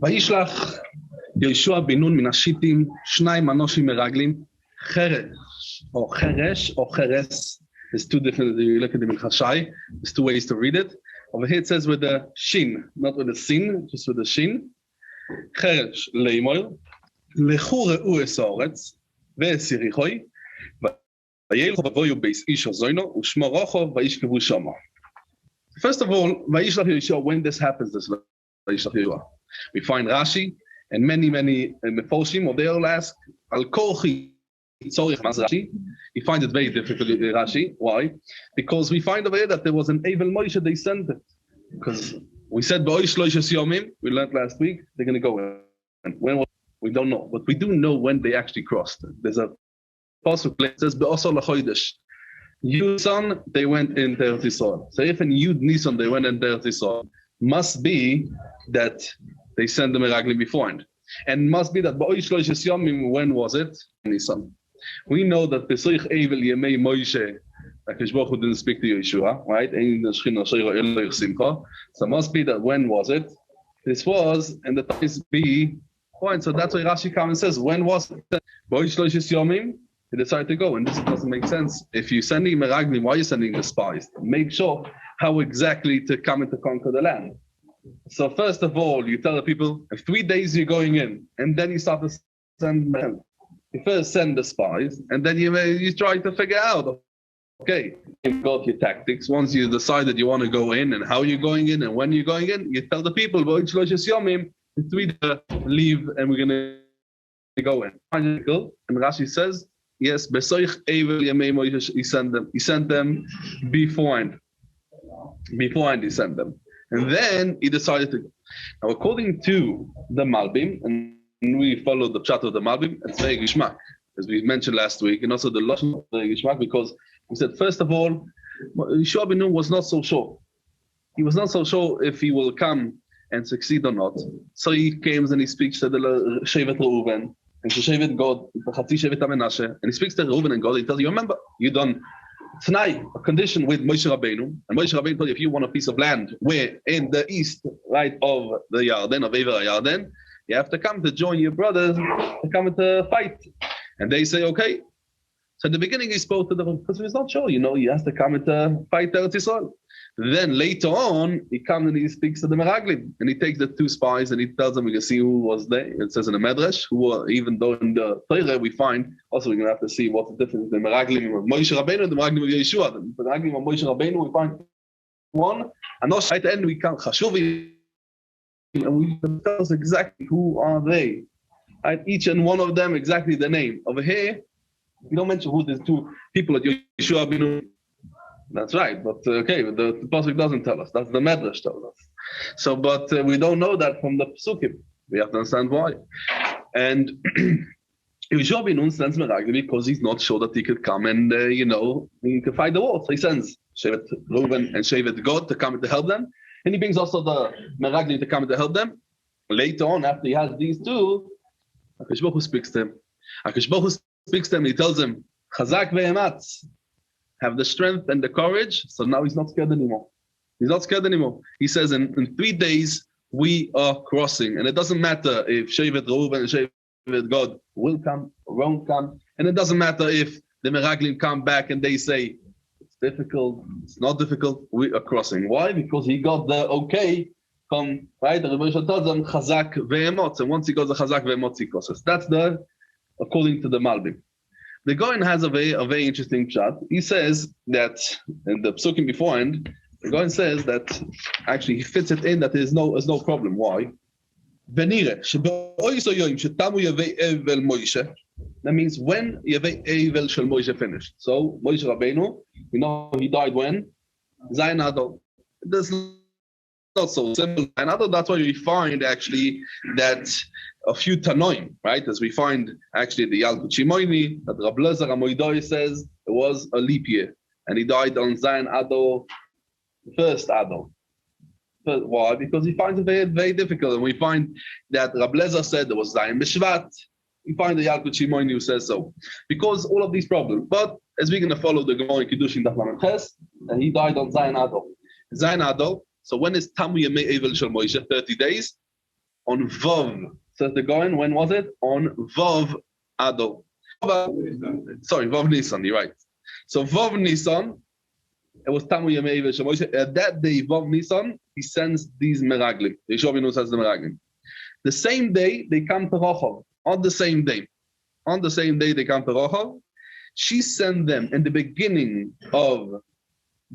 וישלח יהושע בן נון מן השיטים 2 אנושים מרגלים, חרש או חרס. There's two different, you look at them in Chashai, there's two ways to read it. Over here it says with the shin, not with the sin, just with the shin. חרש לאמור, לכו ראו את הארץ ואת יריחו, וילכו ובואו בית איש הזוינו, ושמו רוחו וישכבו שמה. First of all, וישלח יהושע, when this happens, this וישלח יהושע. We find Rashi and many Mefoshim, or they all ask, al korchi tzorich mas Rashi. You find it very difficult, Rashi. Why? Because we find over here that there was an Evel Moshe, they sent it. Because we said, we learned last week, they're going to go in. When we don't know, but we do know when they actually crossed. There's a pasuk that says, Be'osor lachodesh. Yud Nisan, they went in Eretz Yisrael. So if in Yud Nisan they went in Eretz Yisrael, must be that they sent the Meraglim beforehand. And must be that Ba'oy Shloishes Yomim, when was it? Nisan. We know that Pesach Evel Yemei Moshe, Akash Baruch Hu didn't speak to Yehoshua, right? So must be that when was it? This was in the times B point. So that's why Rashi comes and says, when was it? Ba'oy Shloishes Yomim, he decided to go. And this doesn't make sense. If you're sending Meraglim, why are you sending the spies? Make sure how exactly to come and to conquer the land. So first of all, you tell the people, in 3 days you're going in, and then you start to send men. You first send the spies, and then you try to figure out, okay, you've got your tactics. Once you decide that you want to go in, and how you're going in, and when you're going in, you tell the people, in 3 days, leave, and we're going to go in. And Rashi says, yes, he sent them beforehand. Beforehand he sent them. And then he decided to go. Now, according to the Malbim, and we followed the chat of the Malbim, it's very Gishmak, as we mentioned last week, and also the Lashon of the Gishmak, because we said, first of all, Yehoshua ben Nun was not so sure. He was not so sure if he will come and succeed or not. So he comes and he speaks to the Shevet Reuven, and to Shevet God, the Chatzi Shevet HaMenashe, and he speaks to Reuven and God, he tells you, remember, you done tonight a condition with Moshe Rabbeinu, and Moshe Rabbeinu told you if you want a piece of land where in the east, right, of the Yarden, of Ever Yarden, you have to come to join your brothers to come to fight. And they say, okay. So in the beginning he spoke to them because he was not sure, he has to come to fight Eretz Yisrael. Then later on, he comes and he speaks to the Meraglim, and he takes the 2 spies and he tells them, we can see who was there. It says in the Medrash, who were, even though in the Torah we find, also we're going to have to see what's the difference between the Meraglim of Moshe Rabbeinu and the Meraglim of Yehoshua. The Meraglim of Moshe Rabbeinu, we find one, and also at the end we come Chashuvi, and we tell us exactly who are they. Right? Each and one of them, exactly the name. Over here, we don't mention who the 2 people at Yehoshua Binu. That's right, but okay, the pasuk doesn't tell us. That's the Medrash tells us. So, but we don't know that from the Pesukim. We have to understand why. And Yehoshua ben Nun sends Meraglim because he's not sure that he could come and, he could fight the war. So he sends Shevet Reuven and Shevet Gad to come and to help them. And he brings also the Meraglim to come and to help them. Later on, after he has these 2, Akash Baruch Hu speaks to him. Akash Baruch Hu speaks to him and he tells him, Chazak ve'ematz. Have the strength and the courage. So now he's not scared anymore. He's not scared anymore. He says, in 3 days, we are crossing. And it doesn't matter if Shevet Reuven and Shevet Gad will come or won't come. And it doesn't matter if the Meraglim come back and they say, it's difficult, it's not difficult, we are crossing. Why? Because he got the okay from, right? The Rebbe tells them, Chazak ve'emotz. And once he got the Chazak ve'emotz, he crosses. That's according to the Malbim. The Goyen has a very interesting chat. He says that in the Psukim beforehand, the Goyen says that actually he fits it in that there's no problem. Why? That means when Yevei Evel Shel Moshe finished. So Moshe Rabbeinu, he died when? Zayin Adar. That's not so simple. And that's why we find actually that a few Tanoim, right? As we find actually the Yalkut Shimoini, that Rab Lezer HaMoidoi says it was a leap year. And he died on Zayin Adar, first Adar. Why? Because he finds it very, very difficult. And we find that Rab Lezer said there was Zayin B'Shvat. We find the Yalkut Shimoini who says so. Because all of these problems. But as we're going to follow the Gemara in Kiddushin Daf Lamed Ches, and he died on Zayin Adar. Zayin Adar. So when is Tamu Yemei Evel Shel Moshe? 30 days. on Vov. Says the Goin, when was it? On Vov Adar. Sorry, Vov Nisan, you're right. So Vov Nisan, it was Tamu Yemei Moshe. At that day, Vov Nisan, he sends these Meraglim. Yehoshua Binu sends the Meraglim. The same day, they come to Rochov. On the same day, they come to Rochov. She sent them in the beginning of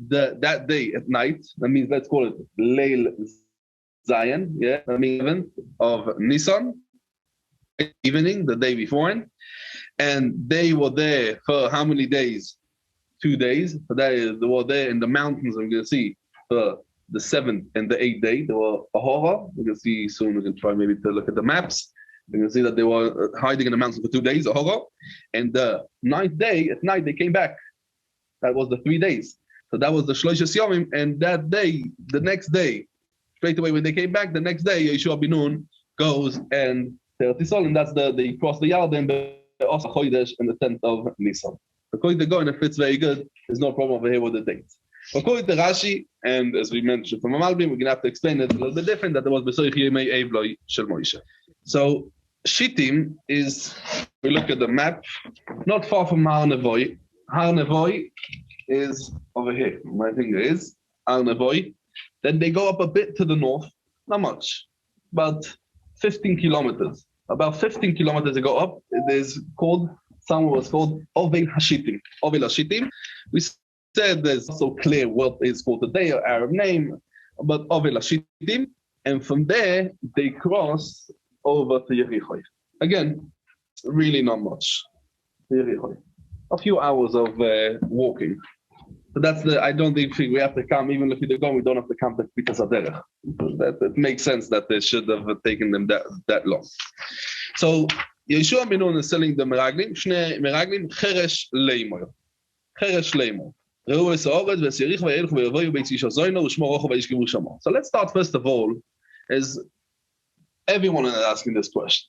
that day at night. That means, let's call it Leil Zion. Yeah, that means 11th of Nisan, evening, the day before. And they were there for how many days? 2 days. So they were there in the mountains. I'm going to see for the 7th and the 8th day. They were Ahora. We can see soon. We can try maybe to look at the maps. You can see that they were hiding in the mountains for 2 days, Ahora. And the 9th day, at night, they came back. That was the 3 days. So that was the Shloishes Yomim. And that day, the next day, straight away when they came back, the next day, Yehoshua bin Nun goes and and that's they cross the Yarden, but also Chodesh and the 10th of Nisan. According to Goin, it fits very good. There's no problem over here with the dates. According to Rashi, and as we mentioned from Malbim, we're going to have to explain it a little bit different, that there was Besoich Yemei Evloi Shel Moshe. So Shittim is, we look at the map, not far from Har Nevoi. Har Nevoi is over here. My finger is Har Nevoi. Then they go up a bit to the north, not much, but 15 kilometers. About 15 kilometers they go up. It is called, somewhere was called Ovel Hashittim. Ovel Hashittim. We said there's also clear what is called today, an Arab name, but Ovel Hashittim. And from there, they cross over to Yericho. Again, really not much. Yericho. A few hours of walking. But that's I don't think we have to come, even if we don't go, we don't have to come to Pitas Aderech. It makes sense that they should have taken them that long. So, Yehoshua bin Nun is selling the Meraglim, Shnei Meraglim, Cheresh Leimor. Cheresh Leimor. So let's start first of all, as everyone is asking this question.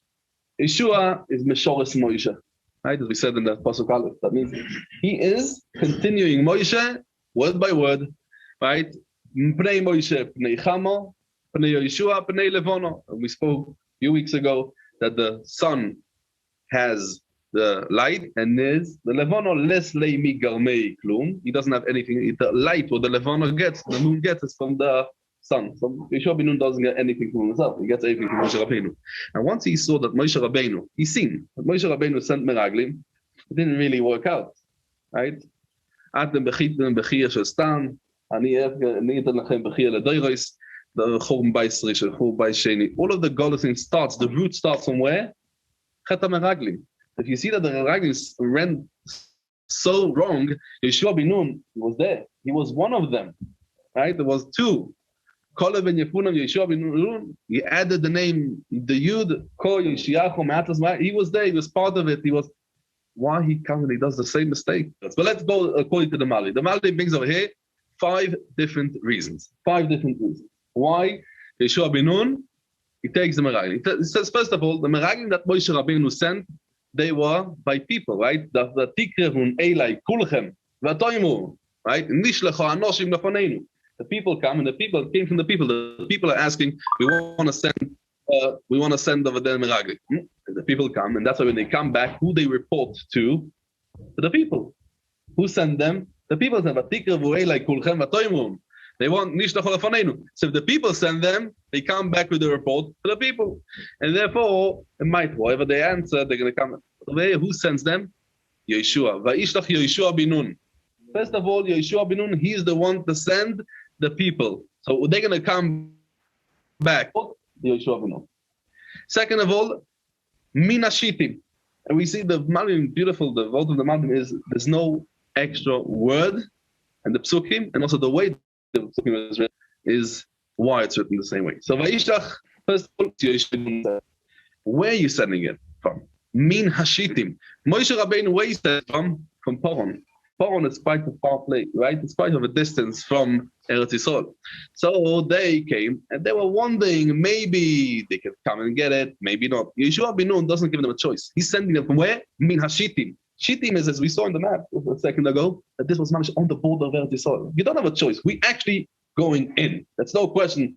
Yehoshua is Meshoris Moshe. Right, as we said in the Pasuk Aleph, that means he is continuing Moshe word by word, right? Pnei Moshe, Pnei Chamo, Pnei Yehoshua, Pnei Levono. And we spoke a few weeks ago that the sun has the light and is the Levono les leimi garmei klum. He doesn't have anything. The light what the Levono gets, the moon gets, is from the sun. So Yehoshua bin Nun doesn't get anything from himself. He gets everything from Moshe Rabbeinu. And once he saw that Moshe Rabbeinu, he's seen that Moshe Rabbeinu sent Meraglim, it didn't really work out, right? Atem bechitem bechia shel stam, ani etan lachem bechia ledoros, the chorban bayis rishon, chorban bayis sheni. All of the Golus starts. The root starts from where? Chet Meraglim. If you see that the Meraglim ran so wrong, Yehoshua bin Nun was there. He was one of them, right? There was two. Kolev and Yefunam, Yehoshua bin Nun, he added the name, the Yud, Ko, Yeshiachu, Matas, he was there, he was part of it, he was, why he comes and he does the same mistake? But let's go according to the Mali. The Mali brings over here 5 different reasons. 5 different reasons. Why Yehoshua bin Nun, he takes the Meraglim. He says, first of all, the Meraglim that Moshe Rabbeinu sent, they were by people, right? The Tikrevun Elai Kulchem, Vatoimu, right? Nishlecha Anoshim Lefoneinu. The people come, and the people came from the people. The people are asking, we want to send over there Meraglim. The people come, and that's why when they come back, who they report to? The people. Who send them? The people send them. They want nishlach lefanenu. So if the people send them, they come back with the report to the people, and therefore it might, whatever they answer, they're going to come. Who sends them? Yehoshua. Vayishlach Yehoshua bin Nun. First of all, Yehoshua bin Nun, he's the one to send the people. So they're going to come back. Yehoshua bin Nun. Second of all, Min Hashittim. And we see the Malbim, beautiful, the vote of the Malbim is there's no extra word, and the Psukim, and also the way the Psukim is written is why it's written the same way. So Vayishlach, first of all, where are you sending it from? Min Hashittim. Moshe Rabbeinu, where is that from? From Paran. Paran is quite a far place, right? It's quite of a distance from Eretz Yisrael. So they came and they were wondering, maybe they could come and get it, maybe not. Yehoshua bin Nun doesn't give them a choice. He's sending them from where? Min Hashittim. Shittim is, as we saw in the map a second ago, that this was managed on the border of Eretz Yisrael. You don't have a choice. We actually going in. That's no question.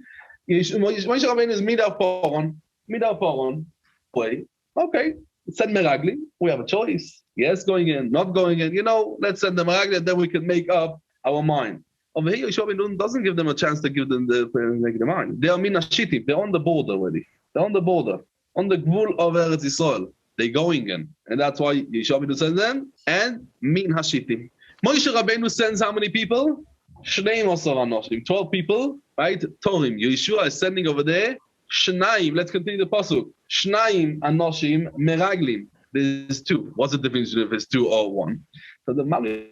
Moshe Rabbeinu is mid of Paran. Midaforon, way. Okay, send Meragli. We have a choice. Yes, going in, not going in. Let's send the Meragli, and then we can make up our mind. Over here, Yehoshua ben Nun doesn't give them a chance to give them make their mind. They are minashitim. They're on the border already. They're on the border, on the gvul of Eretz Yisrael. They're going in, and that's why Yehoshua ben Nun sends them. And min hashitim. Moshe Rabbeinu sends how many people? 12 people, right? Torim. Yehoshua is sending over there. Shnaim. Let's continue the pasuk. Shnaim anoshim meraglim. There's two. What's the difference if it's two or one? So the Malbim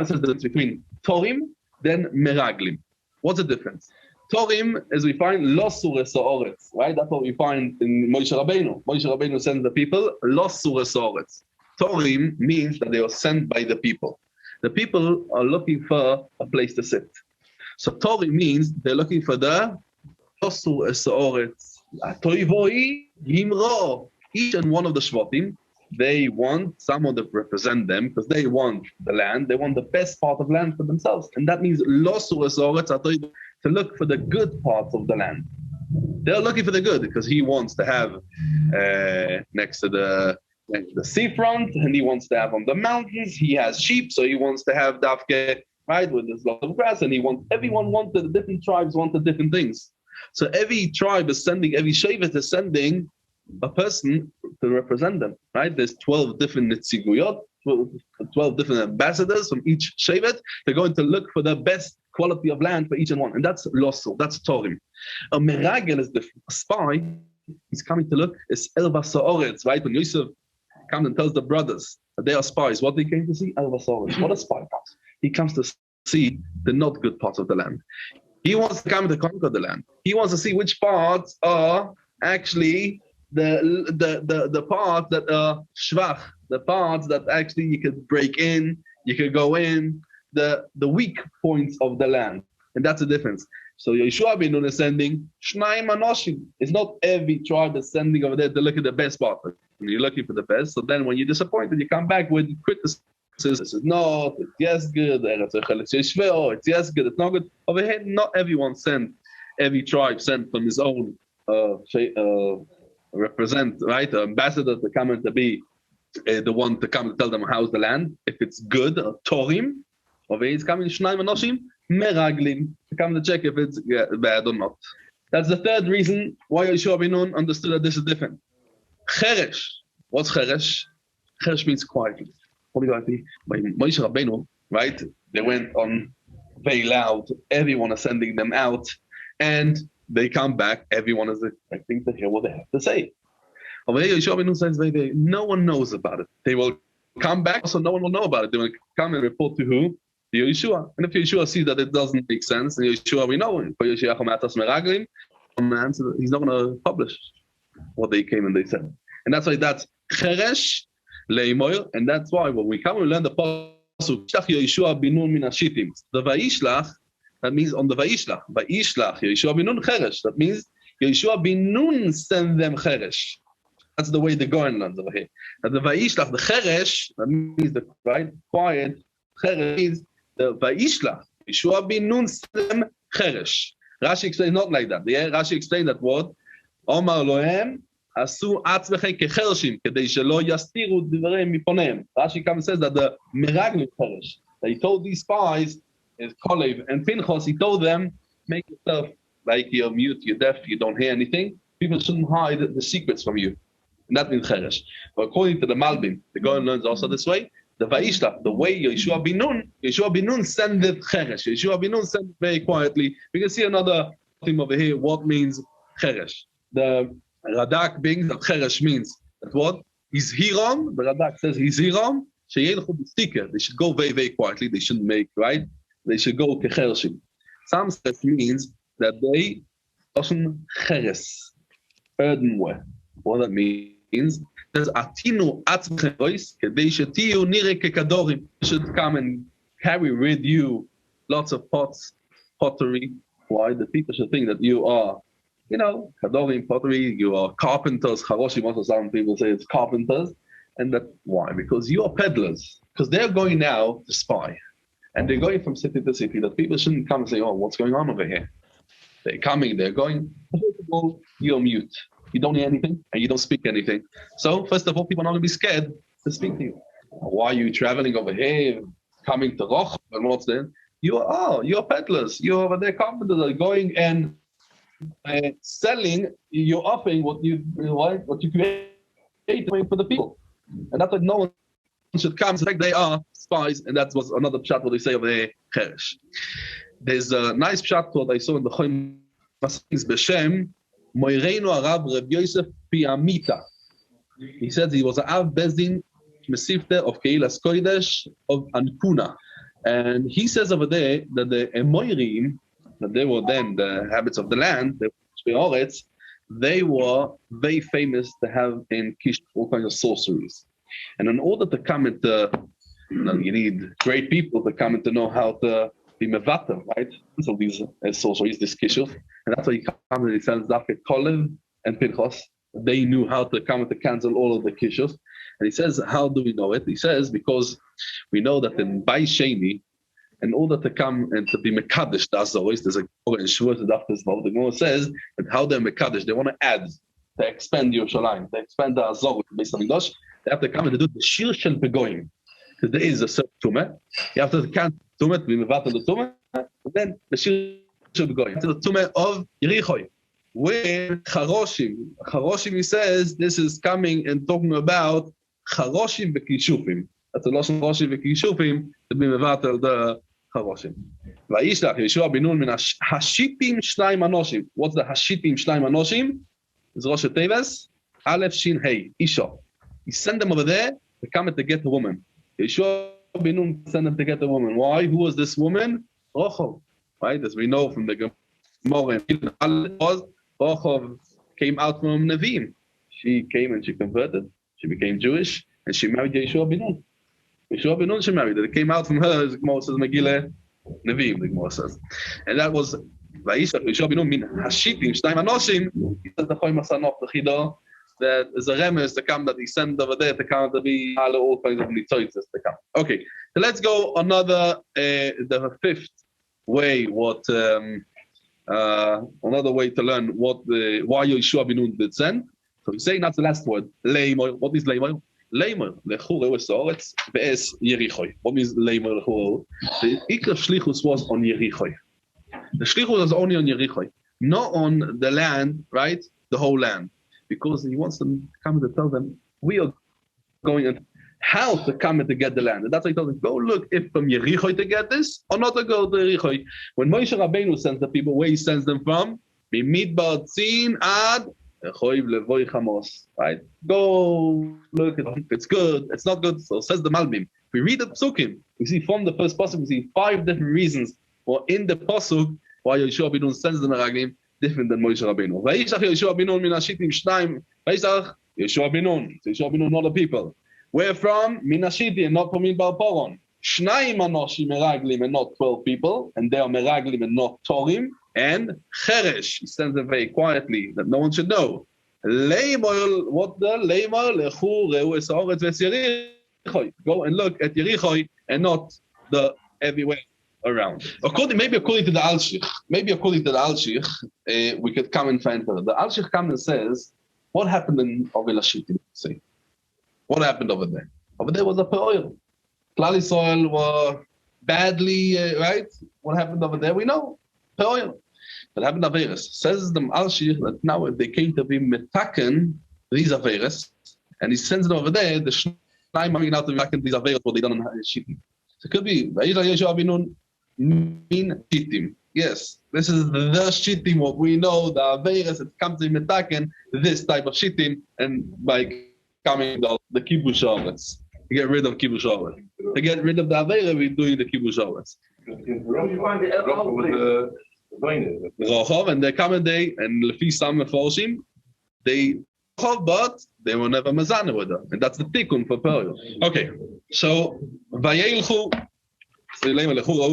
says that it's between Torim then meraglim. What's the difference? Torim, as we find, losur esoretz, right? That's what we find in Moshe Rabbeinu. Moshe Rabbeinu sends the people losur esoretz. Torim means that they are sent by the people. The people are looking for a place to sit. So Torim means they're looking for the losur esoretz. Toivoi yimro. Each and one of the shvatim, they want someone to represent them because they want the land. They want the best part of land for themselves. And that means to look for the good parts of the land. They're looking for the good because he wants to have next to the seafront, and he wants to have on the mountains. He has sheep, so he wants to have dafke, right, with this lot of grass. And everyone wanted, the different tribes wanted different things. So every tribe is sending, every shevet is sending a person to represent them, right? There's 12 different nitziguyot, 12 different ambassadors from each shevet. They're going to look for the best quality of land for each and one. And that's losul, that's Torim. A meragel is the spy. He's coming to look. It's Elva Sa'oretz, right? When Yosef comes and tells the brothers that they are spies, what they came to see? Elva Sa'oretz. What a spy comes. He comes to see the not good parts of the land. He wants to come to conquer the land. He wants to see which parts are actually the parts that are shvach, the parts that actually you could break in, you could go in, the weak points of the land. And that's the difference. So Yehoshua ben Nun is sending Shnaim Anoshim. It's not every tribe is sending over there to look at the best part. You're looking for the best. So then when you're disappointed, you come back with criticism. It's not, it's yes good, it's yes good, it's not good. Over here, not everyone sent, every tribe sent from his own represent, right? Ambassador to come and to be the one to come to tell them how's the land. If it's good, Torim, over here he's coming, Shnaim Anoshim, Meraglim, to come to check if it's bad or not. That's the third reason why Yehoshua ben Nun understood that this is different. Cheresh. What's Cheresh? Cheresh means quietly. By Moshe Rabbeinu, right? They went on very loud. Everyone is sending them out. And they come back, everyone is expecting to hear what they have to say. Over here, Yehoshua ben Nun says, no one knows about it. They will come back, so no one will know about it. They will come and report to who? To Yehoshua. And if Yehoshua sees that it doesn't make sense, and Yehoshua, we know, he's not going to publish what they came and they said. And that's why that's Cheresh Leimoyer, and that's why when we come and learn the pasuk, Yehoshua ben Nun min hashitim, the Vayishlach, that means on the Vayishlach. Vayishlach, Yehoshua ben Nun cheresh. That means Yehoshua ben Nun send them cheresh. That's the way the Goyen learns over here. And the Vayishlach, the cheresh, that means the quiet. Cheresh means the Vayishlach. Yehoshua ben Nun send them cheresh. Rashi explains not like that. Yeah? Rashi explained that word. Omar lohem asu atzmechem kechershim kedei shelo yastiru dvarim miponeim. Rashi comes and says that the meraglim cheresh. They told these spies, is Kolev and Pinchas, he told them, make yourself like you're mute, you're deaf, you don't hear anything. People shouldn't hide the secrets from you. And that means Cheresh. But according to the Malbim, the Goyen learns also this way, the Vayishlach, the way Yehoshua ben Nun sent the Cheresh. Yehoshua ben Nun sent it very quietly. We can see another thing over here, what means Cheresh. The Radak brings that Cheresh means that what? He's Hiram, the Radak says he's Hiram, they should go very, very quietly, they shouldn't make, right? They should go kechershim. Some stuff means that they doesn't cheres, earthenware. What that means? Says atinu atzmechem voice kedei shetiu nire kekadorim. You should come and carry with you lots of pots, pottery. Why? The people should think that you are, kadorim, pottery. You are carpenters. Charoshim. Also, some people say it's carpenters. And that why? Because you are peddlers. Because they're going now to spy. And they're going from city to city, that people shouldn't come and say, oh, what's going on over here? They're coming, they're going. First of all, you're mute. you don't hear anything and you don't speak anything. So first of all, people are not going to be scared to speak to you. Why are you traveling over here, coming to Roch, and what's there? You're peddlers. You're over there, carpenters are going and selling. You're offering what you create for the people, and that's like no one should come. It's like they are spies, and that was another pshat what they say over there. Cheresh. There's a nice pshat what I saw in the Choim Masins B'Shem Moireinu Arav Reb Yosef Piamita. He said he was an Av Bezdin Mesifte of Keilas Kodesh of Ankuna. And he says over there that the Emoirim, that they were then the habits of the land, they were very famous to have in Kish all kinds of sorceries. And in order to come into, you need great people to come and to know how to be mevata, right? So these sorceries, this Kishuf. And that's why he comes and he sends Dafet Kolev and Pinchos. They knew how to come and to cancel all of the Kishuf. And he says, how do we know it? He says, because we know that in Bai Sheni, in order to come and to be Mekadesh, that's always, there's a Gemara in Shavuot after this, the Gemara says that how they're Mekadesh, they want to add, to expand Yerushalayim, to expand the Azor, based on English, they have to come and do the Shir Shel Begoyim. Because there is a certain Tumah. You have to count Tumah, to be Mevat on the Tumah, and then the Shir Shel Begoyim. It's the Tumah of Yerichoi. Where Charoshim, he says, this is coming and talking about Charoshim v'kishufim. That's a lot of Charoshim v'kishufim to be mevatel the Charoshim. Vayishlach Yehoshua ben Nun min hashitim shnayim anoshim. What's the hashitim shnayim anoshim? It's Rosh Teves Aleph Shin Hey Isha. He sent them over there to come and to get a woman. Yehoshua ben Nun sent them to get a woman. Why? Who was this woman? Rochov. Right, as we know from the Gemara, Rochov came out from Nevi'im. She came and she converted. She became Jewish, and she married Yehoshua ben Nun. Yehoshua ben Nun she married. It came out from her, as the Gemara says, Megillah Nevi'im, the Gemara says. And that was, Vayishlach Yehoshua ben Nun min hashitim shnayim anoshim, he says the Choim Masanoch, the Chidah, that is a remes to come, that he sent over there to come to be all kinds of nitzoitzes to come. Okay, so let's go another, the fifth way, another way to learn why Yehoshua ben Nun did send. So he's saying that's the last word. Leimoy. What is leimoy? Leimoy. Lechu reu sa'oretz be'es Yerichoi. What means leimoy lechu reu? The ikar shlichus was on Yerichoi. The shlichus was only on Yerichoi, not on the land, right? The whole land, because he wants them to come to tell them we are going and how to come and to get the land. And that's why he tells them, go look if from Yerichoi to get this or not to go to Yerichoi. When Moshe Rabbeinu sends the people, where he sends them from? Bimidbar Tzin ad right? Go look at it. It's good. It's not good. So says the Malbim. If we read the Psukim, we see from the first pasuk, we see 5 different reasons or in the pasuk why Yehoshua ben Nun sends the Meraglim different than Moshe Rabbeinu. Vayishlach Yehoshua ben Nun min hashitim shnayim. Vayishlach Yehoshua ben Nun. Yehoshua ben Nun, not the people. Where from? Min hashitim, not from Midbar Poron. Shnayim anoshim Meraglim, and not 12 people, and they are Meraglim and not Torim. And Cheresh, he sends them very quietly, that no one should know. Leimoy, what the? Leimoy, lechu reu es haaretz v'es Yerichoi. Go and look at Yerichoi and not the everywhere around. Maybe according to the Alshich, we could come and find her. The Alshich comes and says, what happened in Ovel Hashitim? Say, what happened over there? Over there was a pe'oil. Klal Yisrael were badly, right? What happened over there? We know. Pe'oil. That happened to Averis. Says the Alshich that now if they came to be metaken, these Averis, and he sends them over there, the Shnai coming out to be metaken these Averis, what they done on Shittim. So it could be, Yehoshua ben Nun min Shittim. Yes, this is the Shittim, what we know, the Averis, it comes to be metaken, this type of Shittim, and by coming the Kibush Haaretz. To get rid of Kibush Haaretz. To get rid of the Averis, we're doing the Kibush Haaretz. Rochov, and they come a day, and Lefi Sam Meforshim, they Rochov, but they were never Mazana with her, and that's the tikkun for Perio. Okay, so Vayelchu, Vayelchu,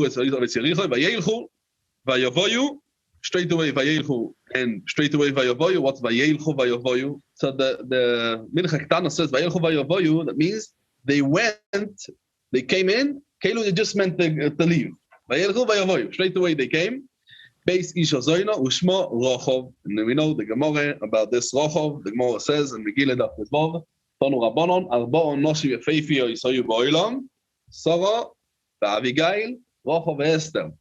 straight away Vayelchu, and straight away Vayavoyu. What's Vayelchu Vayavoyu? So the Mincha Ketana says Vayelchu Vayavoyu. That means they came in. Keilu, they just meant to leave. Vayelchu Vayavoyu. Straight away they came. Beis Ish Zoino Ushmo Rochov. And we know the Gemara about this Rochov. The Gemara says in Megillah Daf Mezvov, Tonu Rabbanon, Arbo Noshi Yefeifio Yisoyu Boilam, Sora, Abigail, Rochov, Esther.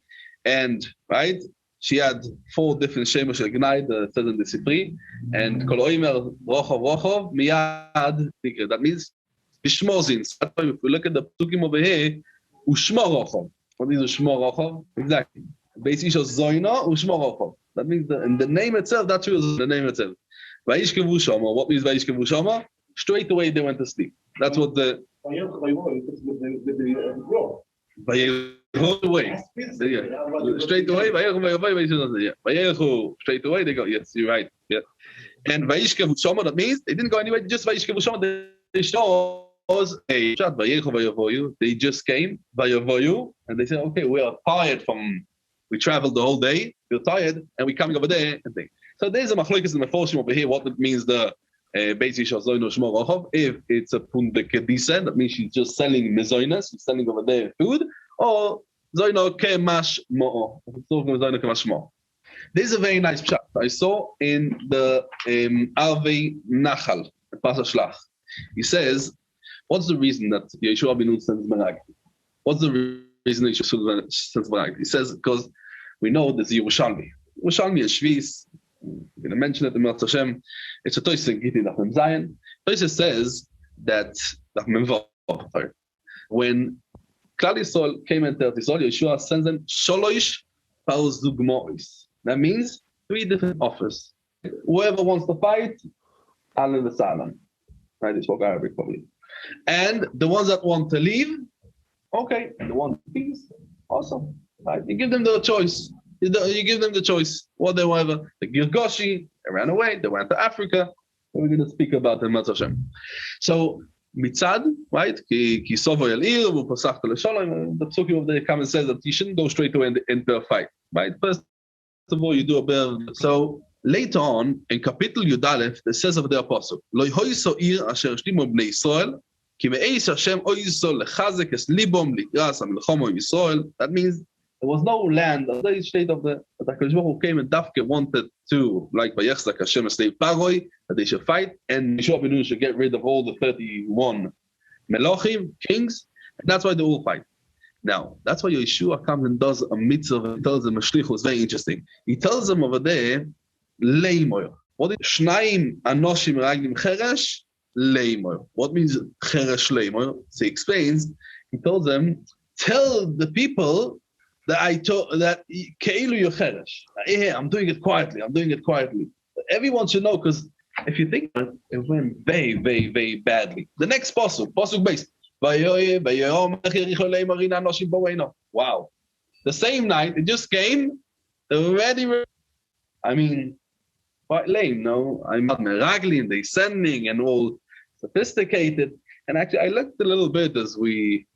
And, right, she had 4 different Shemosh Gnai, it says in the Sipri, and Kol Oimer Rochov, Miyad, that means Bishmozin. So if we look at the Psukim over here, Ushmo Rochov. What is Ushmo Rochov? Exactly. Beis Ish Zoino, Ushmo Rochov. That means in the name itself, that's the name itself. Vayishkevu Shama. What means Vayishkevu Shama? Straight away they went to sleep. That's what the away. Straight away, straight away they go. Yes, you're right. Yeah. And Vayishkevu Shama, that means they didn't go anywhere. Just Vayishkevu Shama. They chose a shot. They just came Vayavoyu, and they said, "Okay, we are tired from. We traveled the whole day. We're tired, and we're coming over there and think." So there's a machlokes in the Meforshim over here. What it means the Beis Ish Zoino Shmo Rochov. If it's a punde kedisa, that means she's just selling mezoinas, she's selling over there food, or Zoino kemash mo. Zoino kemash mo. There's a very nice pshat I saw in the Arvei Nachal, Pasuk Shlach. He says, "What's the reason that Yehoshua ben Nun sends Merag? What's the reason that Yehoshua sends Merag?" He says, "Because we know there's Yerushalmi. Yerushalmi is Shvis. I'm going to mention it in Mirz Hashem. It's a Toysah Giti Daf Zion. Toysah says that when Klal Yisrael came into Eretz Yisrael, Yehoshua sends them Sholosh Pauzugmois. That means 3 different offers. Whoever wants to fight, Alan the Salam. Right, they spoke Arabic probably. And the ones that want to leave, okay. And the ones peace, awesome. Right, you give them the choice. You give them the choice, whatever. The Girgoshi, they ran away, they went to Africa. We're going to speak about them, Mirz Hashem. So, Mitzad, right? Ki sovo el ir, v'posachta l'sholom. The Psukim of the come and says that you shouldn't go straight away into a fight, right? First of all, you do a bit of... So, later on, in Kapitel Yudalef, it says of the Apostle, Lo hoiso ir asher shlimu bnei Yisrael, ki me'eis Hashem oiso lechazek es libom ligras amilchomo Yisrael. That means there was no land, the state of the HaKadosh Baruch Hu came and Dafke wanted to, like Vayechzak Hashem Esnei Paroi, that they should fight, and Yehoshua ben Nun should get rid of all the 31 Melochim, kings, and that's why they all fight. Now, that's why Yehoshua comes and does a mitzvah, he tells them a shlichus, was very interesting. He tells them over there, Leimoy. What is Shnaim Anoshim Raglim Cheresh? Leimoy. What means Cheresh Leimoy? So he explains, he tells them, tell the people that I told that Keilu Yocheresh. I'm doing it quietly. I'm doing it quietly. Everyone should know, because if you think it went very, very, very badly. The next pasuk base. Wow. The same night, it just came already. I mean, quite lame, no? I'm not meraglim, they sending and all sophisticated. And actually, I looked a little bit as we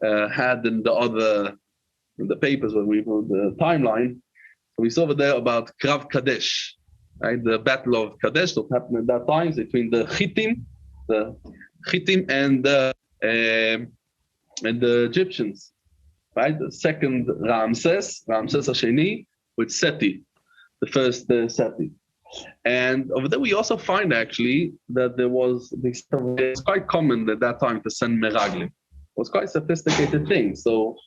had in the papers when we put the timeline. So we saw over there about Krav Kadesh, right? The Battle of Kadesh that happened at that time between the Chittim and the Egyptians, right? The second Ramses Hasheni with Seti, the first Seti. And over there we also find actually that it's quite common at that time to send meraglim. It was quite a sophisticated thing. So,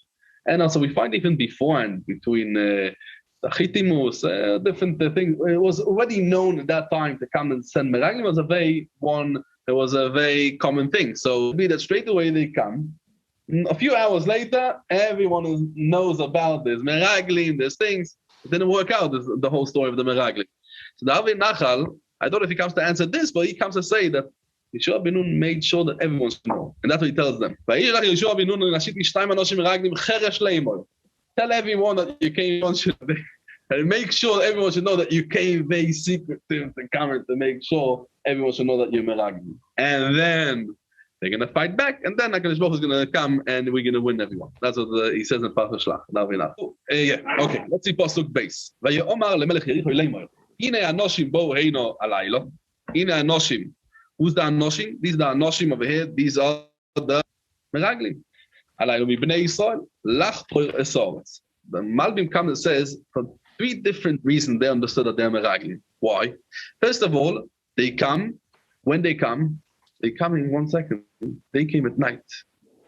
and also we find even beforehand between the Chitimus, different things. It was already known at that time to come and send meraglim. It was a very common thing. So be that straight away they come. A few hours later, everyone knows about this meraglim, there's things. It didn't work out, the whole story of the meraglim. So the Arvei Nachal, I don't know if he comes to answer this, but he comes to say that Yehoshua ben Nun made sure that everyone should know. And that's what he tells them. Tell everyone that you came on, and make sure everyone should know that you came very secretive to come to make sure everyone should know that you're meraglim. And then they're going to fight back, and then HaKadosh Baruch Hu is going to come, and we're going to win everyone. That's what he says in Pasuk Shlach. Okay, let's see Pasuk base. Ine Anoshim bo heino alaylo. Ine Anoshim. Who's the Anoshim? These are the Anoshim over here. These are the meraglim. Alaylo mi bnei Yisrael lach poir esoretz. The Malbim comes and says, three different reasons they understood that they're meraglim. Why? First of all, they come. When they come in 1 second. They came at night.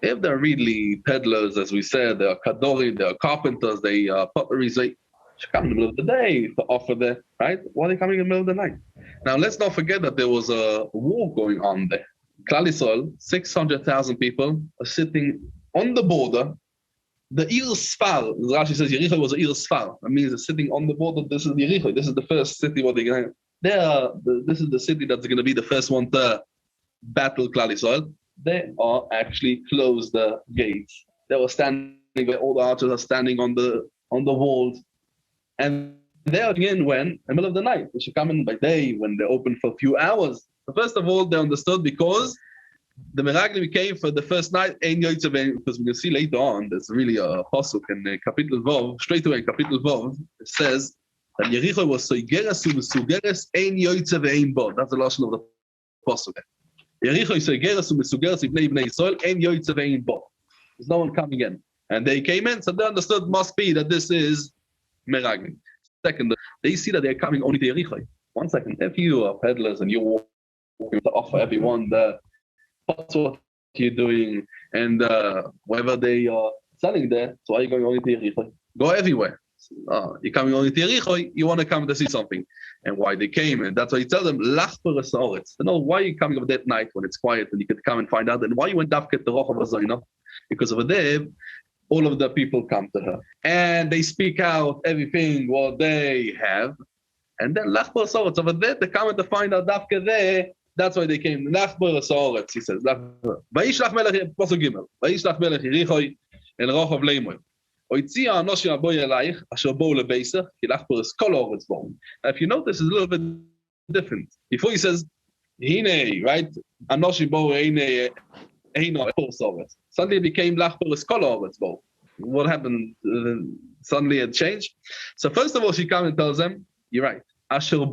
If they're really peddlers, as we said, they are kadorim, they are carpenters, they are potteries, they should come in the middle of the day to offer there, right? Why are they coming in the middle of the night? Now, let's not forget that there was a war going on there. Klal Yisrael, 600,000 people are sitting on the border. The Ir Sfar, Rashi says Yericho was a Ir Sfar. That means they're sitting on the border. This is Yericho. This is the first city where they're going to. This is the city that's going to be the first one to battle Klal Yisrael. They are actually closed the gates. They were standing, all the archers are standing on the walls. And they are in when? In the middle of the night. They should come in by day when they're open for a few hours. So first of all, they understood because the Meraglim came for the first night, because we can see later on, there's really a pasuk in Kapitel Vov, straight away in Kapitel Vov, it says that Yericho was soigeres u'mesugeres ein yoytze ve'ein bo. That's the lashon of the pasuk. Yericho is soigeres u'mesugeres ibnei Yisrael ein yoytze ve'ein bo. There's no one coming in. And they came in, so they understood must be that this is Meraglim. Second, they see that they're coming only to Yericho. 1 second, if you are peddlers and you're walking to offer everyone what's what you're doing and whatever they are selling there, so why are you going only to Yericho? Go everywhere. You're coming only to Yericho, you want to come to see something. And why they came, and that's why you tell them, Lach peres haaretz. You know, why are you coming over that night when it's quiet and you could come and find out, and why you went dafke to Rochav HaZayna? Because over there, all of the people come to her. And they speak out everything what they have. And then Lach peres haaretz, over there, they come to find out dafke there. That's why they came. Lach peres haaretz, he says. Vayishlach melech, pasuk gimel. Vayishlach melech Yericho el Rochav leimoy. Now, if you notice, it's a little bit different. Before he says, Hine, right? Suddenly it became what happened? Suddenly it changed. So first of all, she comes and tells them, you're right. Again,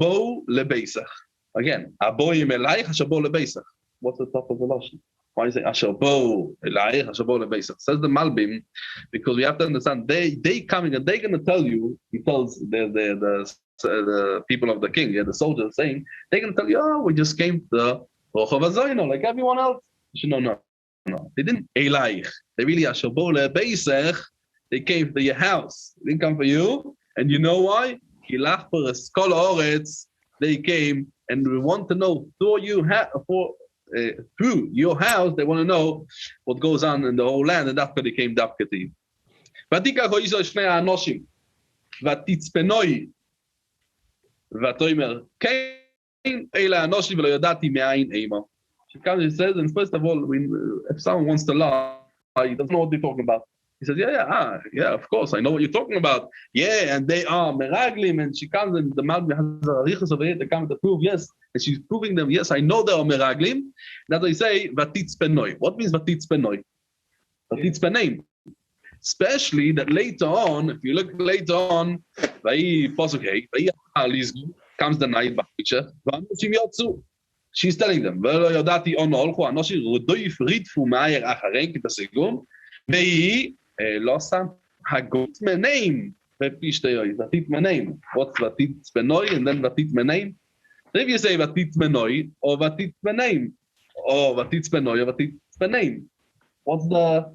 what's the top of the lashon? Why is it Asher Bo Elayich, Asher Bo Lebeisach? Says the Malbim, because we have to understand they coming and they're going to tell you. He tells the people of the king, the soldiers, saying they're going to tell you, oh, we just came to Rochav HaZayna like everyone else. No, they didn't Elayich. They really Asher Bo Lebeisach. They came to your house. They didn't come for you, and you know why? Kilach peres kol haaretz. They came, and we want to know through your house, they want to know what goes on in the whole land, and Dafka became Dafka to you. Vatikach hoizo shnei ha'anoshim, vatitzpenoi, vatoimer, kein eila ha'anoshim v'lo yodati me'ayin eima. She comes and says, and first of all, if someone wants to lie, he doesn't know what they're talking about. He says, yeah, of course, I know what you're talking about. Yeah, and they are meraglim, and she comes and the Malbim has a riches over here, they come to prove, yes, and she's proving them, yes, I know they are meraglim. That's why they say, vatitzpenoi. What means vatitzpenoi? Vatitzpeneim. Especially that later on, if you look later on, comes the night, she's telling them, Losam Hagot Menaim. What's Vatit Menoi and then Vatit Menaim? If you say Vatit Menoi or Vatit Menaim, or Vatit Menoi or Vatit Menaim, what's the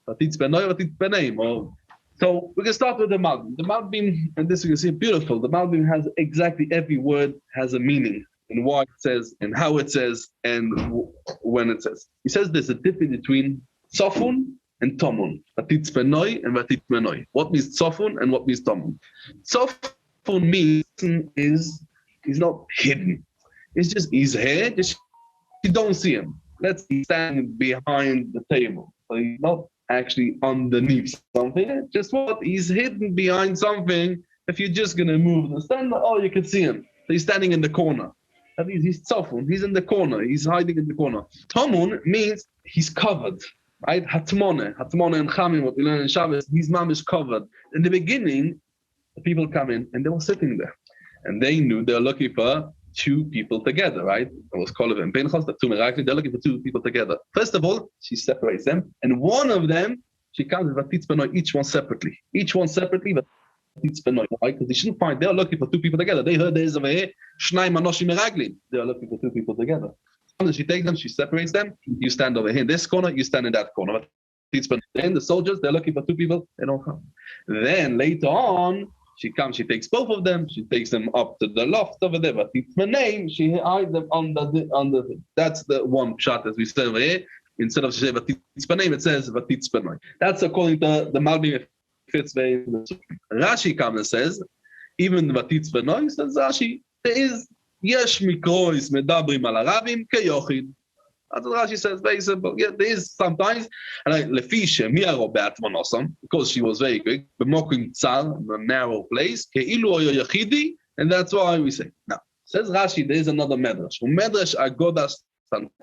Vatit Menoi or Vatit Menaim? So we can start with the Malbim. The Malbim, and this you can see beautiful. The Malbim has exactly every word has a meaning, and why it says, and how it says, and when it says. He says there's a difference between Sofun and Tomun. Vatitzpenoi and Vatitmenoi. What means Tzofun and what means Tomun? Tzofun means he's not hidden. It's just he's here, just you don't see him. Let's say he's standing behind the table. So he's not actually underneath something. Just what he's hidden behind something. If you're just gonna move the stand, you can see him. So he's standing in the corner. That means he's Tzofun, he's in the corner, he's hiding in the corner. Tomun means he's covered. Right? Hatmone and Chamim, what we learn in Shabbos, his mom is covered. In the beginning, the people come in and they were sitting there. And they knew they're looking for two people together, right? It was Kolev and Pinchas, the two Meraglim, they're looking for two people together. First of all, she separates them. And one of them, she comes with Vatitzpenoi, each one separately, but Why? Because they shouldn't find, they're looking for two people together. They heard there's over here, Shnai Manoshim Meraglim. They are looking for two people together. She takes them, she separates them. You stand over here in this corner, you stand in that corner. Then the soldiers, they're looking for two people, they don't come. Then later on, she comes, she takes both of them, she takes them up to the loft over there, but it's my name, she hides them on the that's the one shot as we said over here. Instead of saying name, it says Vatitz. That's according to the Malbim fits very. Rashi comes and says, even Vatitz says Rashi, there is Yesh Mikrois Medabrim al Arabim Keyochid. That's what Rashi says, very simple. Yeah, there is sometimes, and like Lefisha Miaro Beatmonosam, because she was very quick, but Mokin Tsar, a narrow place, Keilu Oyo Yachidi, and that's why we say. Now, says Rashi, there is another medrash. Medrash Agodas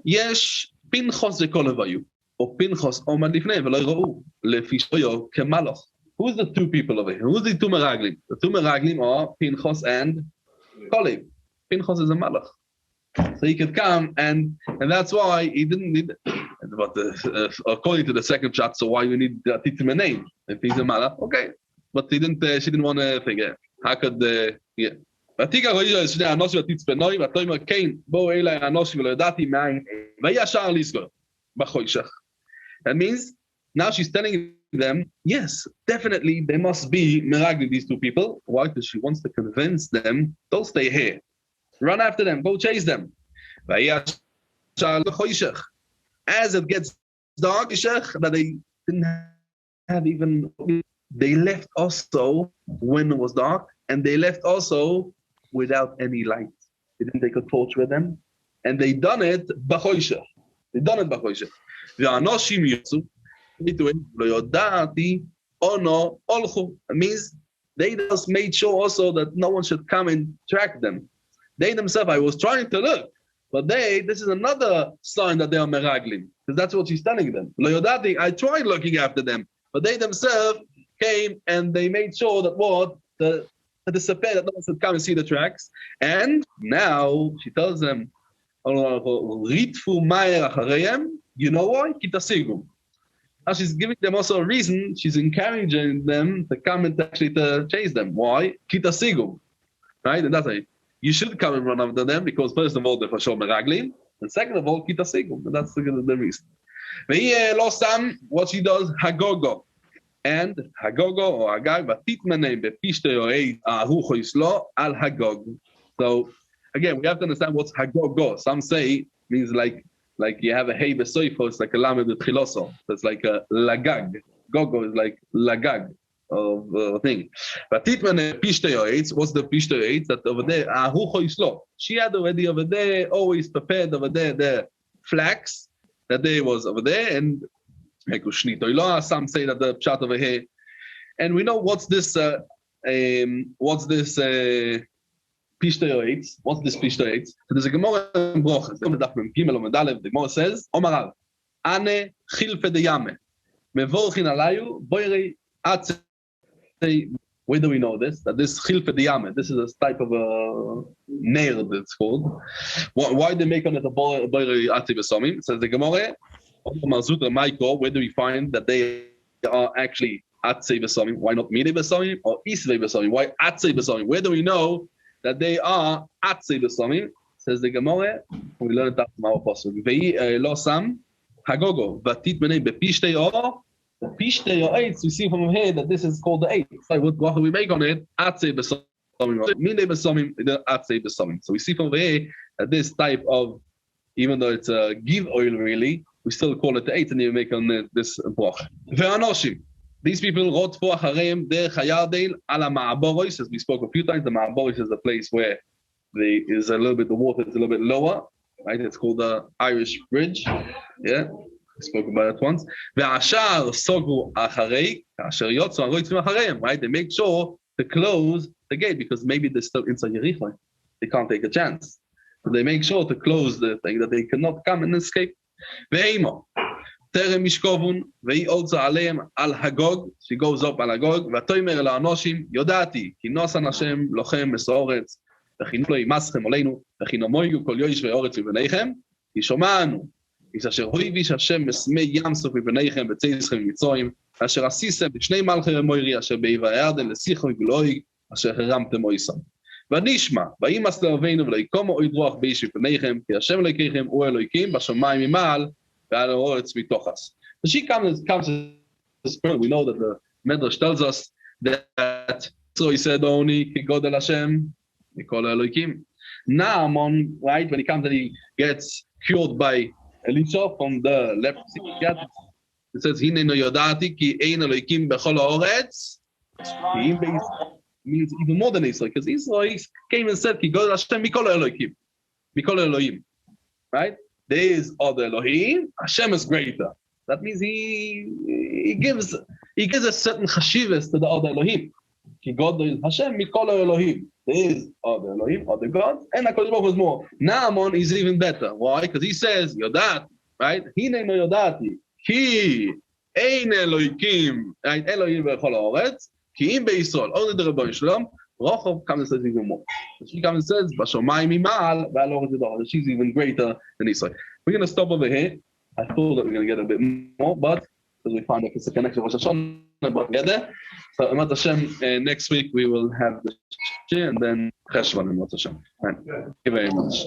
Yesh Pinchos Zekolevayu, or Pinchos Omad Lifnei V'lo Yirou, Lefishoyo Kemaloch. Who's the two people over here? Who's the two Meraglim? The two Meraglim are Pinchos and Kolev. Pinchos is a Malach. So he could come, and that's why he didn't need. But according to the second shot, so why you need the Titim name if he's a Malach? Okay, but he didn't. She didn't want to figure. How could yeah? That means now she's telling them, yes, definitely they must be Meragli, these two people. Why? Because she wants to convince them, don't stay here. Run after them, go chase them. As it gets dark, that they didn't have even, they left also when it was dark, and they left also without any light. They didn't take a torch with them, and they done it b'choshech. They done it b'choshech. It means they just made sure also that no one should come and track them. They themselves, I was trying to look, but this is another sign that they are meraglim, because that's what she's telling them. I tried looking after them, but they themselves came and they made sure that the disappear, that no one should come and see the tracks. And now she tells them, you know why? Now she's giving them also a reason. She's encouraging them to come and actually to chase them. Why? Kitasigum. Right? And that's it. You should come and run after them because first of all, they're for sure meraglim, and second of all, kitasigum. And that's the reason. What she does, hagogo. And hagogo or hagag, vatitmane bepishte arucho islo al hagog. So again, we have to understand what's hagogo. Some say means like you have a hey besoifo, it's like a lamed chiloso. It's like a lagag. Gogo is like lagag of thing. But Titman Pishte what's the Pishte that over there? Ahucho islo. She had already over there, always prepared over there the flax that day was over there, and some say that the pshat over here. And we know what's this Pishte What's this Pishte? So there's a Gemara in Brochas. The Gemara says, Omarav, Ane Chilfe de Yame, Mevorchin Alayu, Boirei Atze. Where do we know this? That this Chilfe de Yame, this is a type of a nail that's called. Why they make on it a Boirei Atze Besomim? Says the Gemara, Marzutra Maiko, where do we find that they are actually Atze Besomim? Why not Mide Besomim or Isve Besomim? Why Atze Besomim? Where do we know that they are Atze Besomim? Says the Gemara, we learned that from our apostle. Vei lo sam hagogo vatit menei bepishte or the pishte or eights. We see from here that this is called the eight. So what do we make on it? Atze Besomim. Mine Besomim, the Atze Besomim. So we see from here that this type of, even though it's a give oil really, we still call it the eight, and you make on this broch. Ve'anoshim. These people wrote for Harem der Chayardel ala Ma'aboros, as we spoke a few times. The Ma'aboros is a place where the water is a little bit lower, right? It's called the Irish Bridge. Yeah, we spoke about it once. Ve'ashar sogu acharei, asher yotzu aroitzim acharem, right? They make sure to close the gate because maybe they're still inside Yericho. They can't take a chance. So they make sure to close the thing that they cannot come and escape. Ve'imo. Terem Mishkovun, Vei Olza Aleim al Hagog, she goes up al Hagog, Vatoimer la Anoshim, Yodati, Kinosan Hashem, Lochem, Mesoretz, Vechinlo Imaschem Oleinu, Vechinomoigu, Kol Yoish Veoretz Vibenechem, Yishomanu, Is Asher Hoivish Hashem, Mesmei Yamsuf Vibenechem, Betzeizchem Mitzoim, אשר עשיסם בשני מלכי מוירי, אשר בעבר הירדן, לשיחו וגלוי, אשר הרמתם מויסם. ונשמע, וימס לאבינו וליקומו אוי רוח באיש מפניכם, כי השם אלוהיכם הוא אלוהיקים, בשמיים ממעל, ועל הארץ מתוכס. So she comes to this point. We know that the Medrash tells us that so he said only ki godel Hashem, mikol Elokim. Naaman, right, when he comes and he gets cured by Elisha from the leprosy, it says hine no yodati ki ein Elokim bechol haaretz. Means even more than Israel, because Israel came and said ki godel Hashem mikol Elokim, mikol Elohim, right? There is other Elohim, Hashem is greater. That means he gives a certain chashivas to the other Elohim. Ki God is Hashem mikol Elohim. There is other Elohim, other gods, and HaKadosh Baruch Hu is more. Naaman is even better. Why? Because he says Yodat, right? Hine no Yodati, ki ein Elohikim, right? Elohim bechol haaretz, ki im beYisrael, only the Rebbeinu Shalom. Rochov comes and says even more. She comes and says Bashomayim imal, ועל הארץ ידוע. She's even greater than Israel. We're going to stop over here. I thought that we're going to get a bit more, but as we find out it's a connection with Rosh Hashanah, but together. So, Amat Hashem, next week we will have the Shir and then Cheshvan and Amat Hashem. Thank you very much.